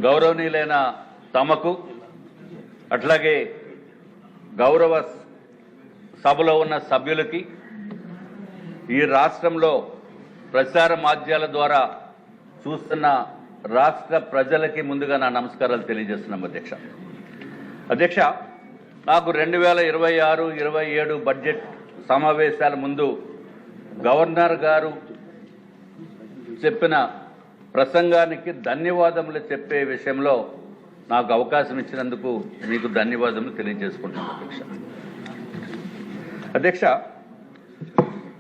గౌరవనీయులైన తమకు అట్లాగే గౌరవ సభలో ఉన్న సభ్యులకి ఈ రాష్ట్రంలో ప్రచార మాధ్యమాల ద్వారా చూస్తున్న రాష్ట్ర ప్రజలకి ముందుగా నా నమస్కారాలు తెలియజేస్తున్నాం అధ్యక్ష నాకు 2026-27 బడ్జెట్ సమావేశాల ముందు గవర్నర్ గారు చెప్పిన ప్రసంగానికి ధన్యవాదములు చెప్పే విషయంలో నాకు అవకాశం ఇచ్చినందుకు మీకు ధన్యవాదములు తెలియజేసుకుంటున్నాను అధ్యక్ష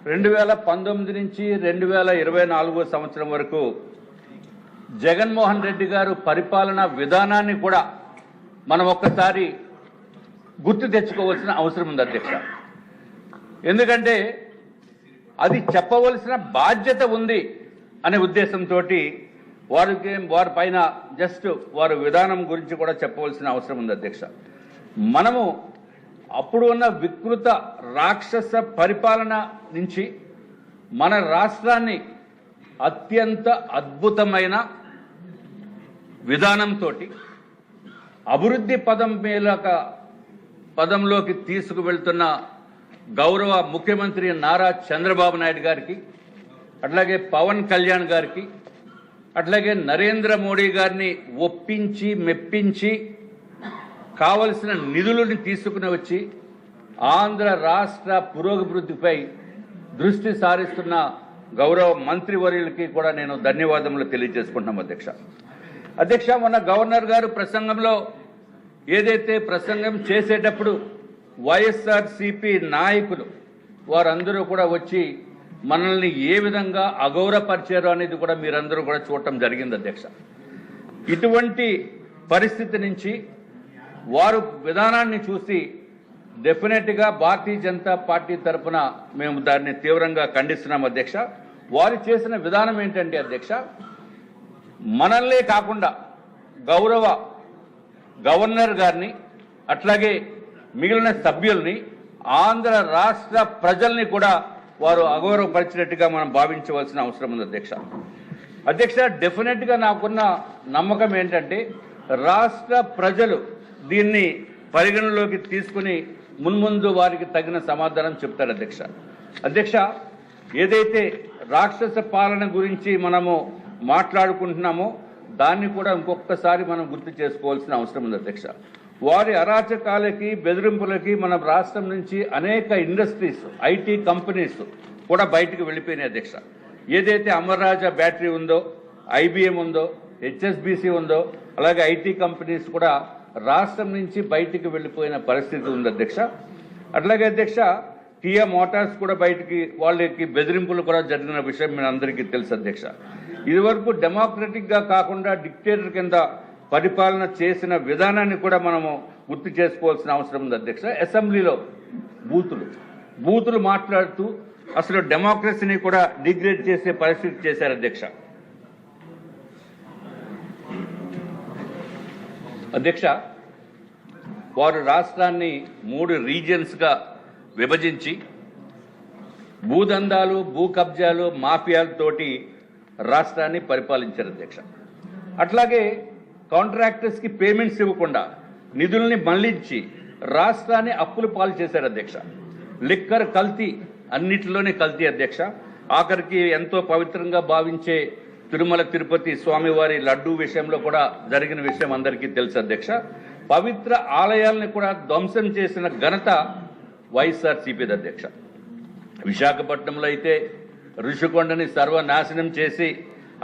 2019 నుంచి 2024 సంవత్సరం వరకు జగన్మోహన్ రెడ్డి గారు పరిపాలనా విధానాన్ని కూడా మనం ఒక్కసారి గుర్తు తెచ్చుకోవాల్సిన అవసరం ఉంది అధ్యక్ష. ఎందుకంటే అది చెప్పవలసిన బాధ్యత ఉంది అనే ఉద్దేశంతో వారి పైన జస్ట్ వారి విధానం గురించి కూడా చెప్పవలసిన అవసరం ఉంది అధ్యక్ష. మనము అప్పుడు ఉన్న వికృత రాక్షస పరిపాలన నుంచి మన రాష్ట్రాన్ని అత్యంత అద్భుతమైన విధానంతో అభివృద్ధి పదంలోకి తీసుకువెళ్తున్న గౌరవ ముఖ్యమంత్రి నారా చంద్రబాబు నాయుడు గారికి, అట్లాగే పవన్ కళ్యాణ్ గారికి, అట్లాగే నరేంద్ర మోడీ గారిని ఒప్పించి మెప్పించి కావలసిన నిధులను తీసుకుని వచ్చి ఆంధ్ర రాష్ట్ర పురోభివృద్ధిపై దృష్టి సారిస్తున్న గౌరవ మంత్రివర్యులకి కూడా నేను ధన్యవాదములు తెలియజేసుకుంటున్నాం అధ్యక్ష. మొన్న గవర్నర్ గారు ప్రసంగంలో ఏదైతే ప్రసంగం చేసేటప్పుడు వైఎస్ఆర్సీపీ నాయకులు వారందరూ కూడా వచ్చి మనల్ని ఏ విధంగా అగౌరవపరిచారో అనేది కూడా మీరందరూ కూడా చూడటం జరిగింది అధ్యక్ష. ఇటువంటి పరిస్థితి నుంచి వారు విధానాన్ని చూసి డెఫినెట్గా భారతీయ జనతా పార్టీ తరఫున మేము దాన్ని తీవ్రంగా ఖండిస్తున్నాం అధ్యక్ష. వారు చేసిన విధానం ఏంటంటే అధ్యక్ష, మనల్నే కాకుండా గౌరవ గవర్నర్ గారిని అట్లాగే మిగిలిన సభ్యుల్ని ఆంధ్ర రాష్ట్ర ప్రజల్ని కూడా వారు అగౌరవపరిచినట్టుగా మనం భావించవలసిన అవసరం ఉంది అధ్యక్ష. డెఫినెట్గా నాకున్న నమ్మకం ఏంటంటే రాష్ట్ర ప్రజలు దీన్ని పరిగణలోకి తీసుకుని మున్ముందు వారికి తగిన సమాధానం చెప్తారు అధ్యక్ష. ఏదైతే రాక్షస పాలన గురించి మనము మాట్లాడుకుంటున్నామో దాన్ని కూడా ఇంకొకసారి మనం గుర్తు చేసుకోవాల్సిన అవసరం ఉంది అధ్యక్ష. వారి అరాచకాలకి బెదిరింపులకి మన రాష్ట్రం నుంచి అనేక ఇండస్ట్రీస్, ఐటీ కంపెనీస్ కూడా బయటకు వెళ్ళిపోయినాయి అధ్యక్ష. ఏదైతే అమర్ రాజా బ్యాటరీ ఉందో, ఐబిఎం ఉందో, హెచ్ఎస్బిసి ఉందో, అలాగే ఐటీ కంపెనీస్ కూడా రాష్ట్రం నుంచి బయటికి వెళ్ళిపోయిన పరిస్థితి ఉంది అధ్యక్ష. అట్లాగే అధ్యక్ష కియా మోటార్స్ కూడా వాళ్ళకి బెదిరింపులు కూడా జరిగిన విషయం మీ అందరికీ తెలుసు అధ్యక్ష. ఇదివరకు డెమోక్రటిక్గా కాకుండా డిక్టేటర్ కింద పరిపాలన చేసిన విధానాన్ని కూడా మనము గుర్తు చేసుకోవాల్సిన అవసరం ఉంది అధ్యక్ష. అసెంబ్లీలో బూతులు మాట్లాడుతూ అసలు డెమోక్రసీని కూడా డిగ్రేడ్ చేసే పరిస్థితి చేశారు అధ్యక్ష. వారు రాష్ట్రాన్ని 3 రీజియన్స్గా విభజించి భూదందాలు, భూ కబ్జాలు, మాఫియాలతోటి రాష్ట్రాన్ని పరిపాలించారు అధ్యక్ష. అట్లాగే కాంట్రాక్టర్స్కి పేమెంట్స్ ఇవ్వకుండా నిధుల్ని మళ్లించి రాష్ట్రాన్ని అప్పులు పాలు చేశారు అధ్యక్ష. లిక్కర్ కల్తీ, అన్నిటిలోనే కల్తీ అధ్యక్ష. ఆఖరికి ఎంతో పవిత్రంగా భావించే తిరుమల తిరుపతి స్వామివారి లడ్డూ విషయంలో కూడా జరిగిన విషయం అందరికీ తెలుసు అధ్యక్ష. పవిత్ర ఆలయాలను కూడా ధ్వంసం చేసిన ఘనత వైఎస్ఆర్సీపీది అధ్యక్ష. విశాఖపట్నంలో అయితే ఋషికొండని సర్వనాశనం చేసి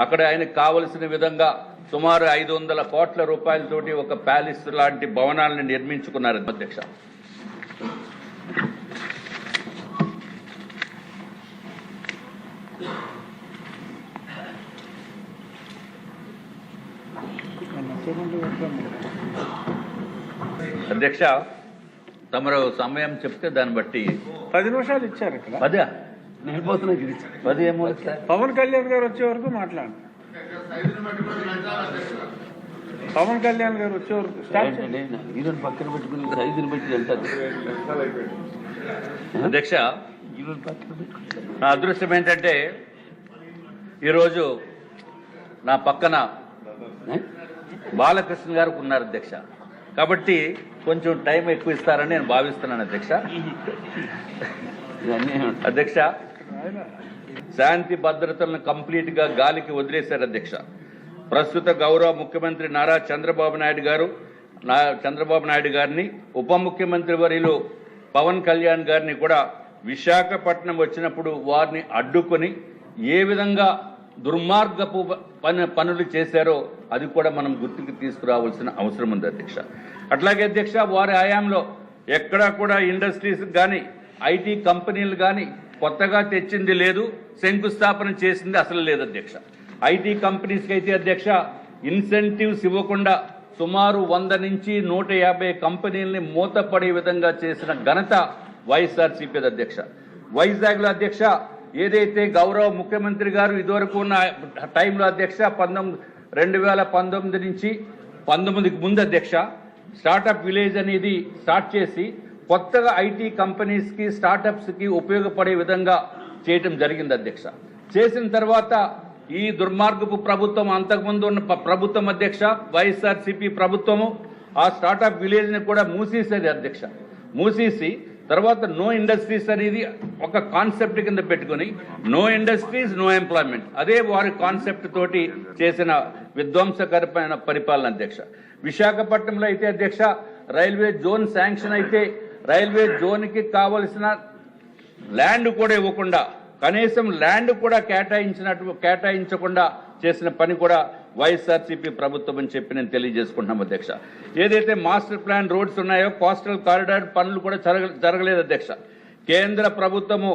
అక్కడ ఆయనకు కావలసిన విధంగా సుమారు 500 కోట్ల రూపాయలతోటి ఒక ప్యాలెస్ లాంటి భవనాలను నిర్మించుకున్నారు అధ్యక్ష. అధ్యక్ష తమరు సమయం చెప్తే దాన్ని బట్టి 10 నిమిషాలు ఇచ్చారు. ఇక్కడ 10 ఏమో పవన్ కళ్యాణ్ గారు వచ్చే వరకు మాట్లాడండి. పవన్ కళ్యాణ్ గారు వచ్చే వరకు ఈరోజు పక్కన పెట్టుకుని 5 పెట్టి వెళ్తారు అధ్యక్ష. నా అదృష్టం ఏంటంటే ఈరోజు నా పక్కన బాలకృష్ణ గారికి ఉన్నారు అధ్యక్ష. కాబట్టి కొంచెం టైం ఎక్కువ ఇస్తారని నేను భావిస్తున్నాను అధ్యక్ష. అధ్యక్ష, శాంతి భద్రతలను కంప్లీట్ గా గాలికి వదిలేశారు అధ్యక్ష. ప్రస్తుత గౌరవ ముఖ్యమంత్రి నారా చంద్రబాబు నాయుడు గారిని, ఉప ముఖ్యమంత్రి వర్యులు పవన్ కళ్యాణ్ గారిని కూడా విశాఖపట్నం వచ్చినప్పుడు వారిని అడ్డుకొని ఏ విధంగా దుర్మార్గపు పనులు చేశారో అది కూడా మనం గుర్తుకు తీసుకురావాల్సిన అవసరం ఉంది అధ్యక్ష. అట్లాగే అధ్యక్ష, వారి హయాంలో ఎక్కడా కూడా ఇండస్ట్రీస్ కానీ ఐటీ కంపెనీలు కానీ కొత్తగా తెచ్చింది లేదు, శంకుస్థాపన చేసింది అసలు లేదు అధ్యక్ష. ఐటీ కంపెనీస్కి అయితే అధ్యక్ష ఇన్సెంటివ్స్ ఇవ్వకుండా సుమారు 100 నుంచి 150 కంపెనీలని మూతపడే విధంగా చేసిన ఘనత వైఎస్ఆర్సీపీ అధ్యక్ష. వైజాగ్లో అధ్యక్ష ఏదైతే గౌరవ ముఖ్యమంత్రి గారు ఇదివరకు ఉన్న టైంలో అధ్యక్ష 2019 నుంచి 19కి ముందు అధ్యక్ష స్టార్టప్ విలేజ్ అనేది స్టార్ట్ చేసి కొత్తగా ఐటీ కంపెనీస్కి స్టార్టప్స్కి ఉపయోగపడే విధంగా చేయటం జరిగింది అధ్యక్ష. చేసిన తర్వాత ఈ దుర్మార్గపు ప్రభుత్వం, అంతకుముందు ఉన్న ప్రభుత్వం అధ్యక్ష వైఎస్ఆర్సీపీ ప్రభుత్వము ఆ స్టార్టప్ విలేజ్ని కూడా మూసేసేది అధ్యక్ష. మూసేసి తర్వాత నో ఇండస్ట్రీస్ అనేది ఒక కాన్సెప్ట్ కింద పెట్టుకుని నో ఇండస్ట్రీస్ నో ఎంప్లాయ్మెంట్, అదే వారి కాన్సెప్ట్ తోటి చేసిన విధ్వంసకరమైన పరిపాలన అధ్యక్ష. విశాఖపట్నంలో అయితే అధ్యక్ష రైల్వే జోన్ శాంక్షన్ అయితే రైల్వే జోన్కి కావలసిన ల్యాండ్ కూడా ఇవ్వకుండా, కనీసం ల్యాండ్ కూడా కేటాయించకుండా చేసిన పని కూడా వైఎస్ఆర్సీపీ ప్రభుత్వం అని చెప్పి నేను తెలియజేసుకుంటున్నాం అధ్యక్ష. ఏదైతే మాస్టర్ ప్లాన్ రోడ్స్ ఉన్నాయో కోస్టల్ కారిడార్ పనులు కూడా జరగలేదు అధ్యక్ష. కేంద్ర ప్రభుత్వము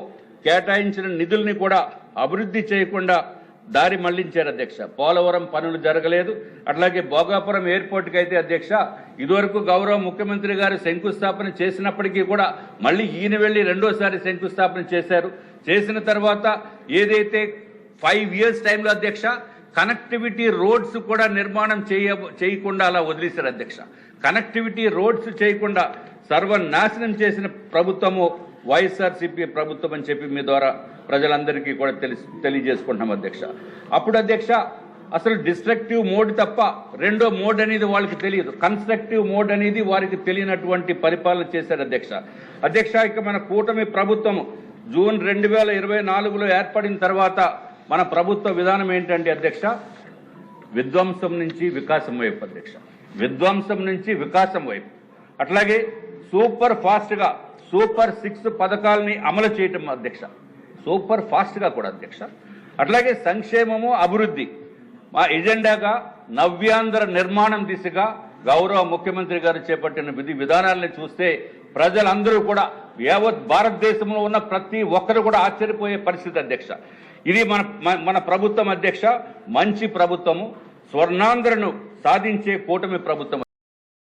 కేటాయించిన నిధుల్ని కూడా అభివృద్ధి చేయకుండా దారి మళ్లించారు అధ్యక్ష. పోలవరం పనులు జరగలేదు. అట్లాగే భోగాపురం ఎయిర్పోర్ట్కి అయితే అధ్యక్ష ఇదివరకు గౌరవ ముఖ్యమంత్రి గారు శంకుస్థాపన చేసినప్పటికీ కూడా మళ్ళీ ఈయన వెళ్లి రెండోసారి శంకుస్థాపన చేశారు. చేసిన తర్వాత ఏదైతే 5 years టైంలో అధ్యక్ష కనెక్టివిటీ రోడ్స్ కూడా నిర్మాణం చేయకుండా అలా వదిలేశారు అధ్యక్ష. కనెక్టివిటీ రోడ్స్ చేయకుండా సర్వనాశనం చేసిన ప్రభుత్వము వైఎస్ఆర్సీపీ ప్రభుత్వం అని చెప్పి మీ ద్వారా ప్రజలందరికీ కూడా తెలియజేసుకుంటున్నాం అధ్యక్ష. అప్పుడు అధ్యక్ష అసలు డిస్ట్రక్టివ్ మోడ్ తప్ప రెండో మోడ్ అనేది వాళ్ళకి తెలియదు, కన్స్ట్రక్టివ్ మోడ్ అనేది వారికి తెలియనటువంటి పరిపాలన చేశారు అధ్యక్ష. అధ్యక్ష, ఇక మన కూటమి ప్రభుత్వం జూన్ 2024లో ఏర్పడిన తర్వాత మన ప్రభుత్వ విధానం ఏంటంటే అధ్యక్ష విధ్వంసం నుంచి వికాసం వైపు అధ్యక్ష, విధ్వంసం నుంచి వికాసం వైపు. అట్లాగే సూపర్ ఫాస్ట్గా సూపర్ 6 పథకాలని అమలు చేయటం అధ్యక్ష, సూపర్ ఫాస్ట్గా కూడా అధ్యక్ష. అట్లాగే సంక్షేమము అభివృద్ధి మా ఎజెండాగా నవ్యాంధ్ర నిర్మాణం దిశగా గౌరవ ముఖ్యమంత్రి గారు చేపట్టిన విధానాలను చూస్తే ప్రజలందరూ కూడా యావత్ భారతదేశంలో ఉన్న ప్రతి ఒక్కరు కూడా ఆశ్చర్యపోయే పరిస్థితి అధ్యక్ష. ఇది మన ప్రభుత్వం అధ్యక్ష మంచి ప్రభుత్వము, స్వర్ణాంధ్రను సాధించే కూటమి ప్రభుత్వం.